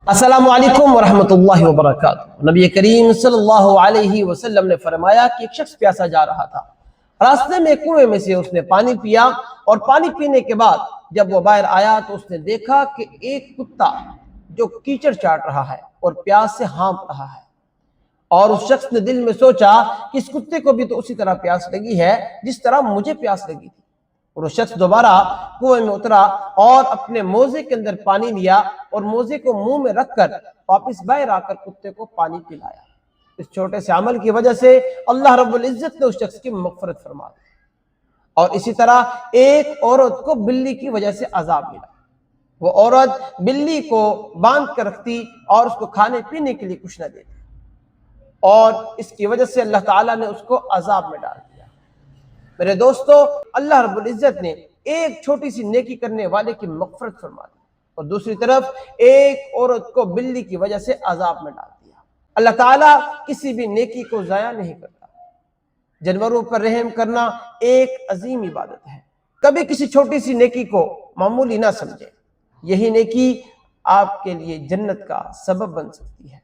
السلام علیکم ورحمۃ اللہ وبرکاتہ۔ نبی کریم صلی اللہ علیہ وسلم نے فرمایا کہ ایک شخص پیاسا جا رہا تھا، راستے میں کنویں میں سے اس نے پانی پیا اور پانی پینے کے بعد جب وہ باہر آیا تو اس نے دیکھا کہ ایک کتا جو کیچڑ چاٹ رہا ہے اور پیاس سے ہانپ رہا ہے، اور اس شخص نے دل میں سوچا کہ اس کتے کو بھی تو اسی طرح پیاس لگی ہے جس طرح مجھے پیاس لگی تھی، اور وہ شخص دوبارہ کنویں میں اترا اور اپنے موزے کے اندر پانی لیا اور موزے کو منہ میں رکھ کر واپس باہر آ کر کتے کو پانی پلایا۔ اس چھوٹے سے عمل کی وجہ سے اللہ رب العزت نے اس شخص کی مغفرت فرما دی۔ اور اسی طرح ایک عورت کو بلی کی وجہ سے عذاب ملا۔ وہ عورت بلی کو باندھ کر رکھتی اور اس کو کھانے پینے کے لیے کچھ نہ دیتی، اور اس کی وجہ سے اللہ تعالیٰ نے اس کو عذاب میں ڈال دیا۔ میرے دوستو، اللہ رب العزت نے ایک چھوٹی سی نیکی کرنے والے کی مغفرت فرما دی اور دوسری طرف ایک عورت کو بلی کی وجہ سے عذاب میں ڈال دیا۔ اللہ تعالیٰ کسی بھی نیکی کو ضائع نہیں کرتا۔ جانوروں پر رحم کرنا ایک عظیم عبادت ہے۔ کبھی کسی چھوٹی سی نیکی کو معمولی نہ سمجھیں، یہی نیکی آپ کے لیے جنت کا سبب بن سکتی ہے۔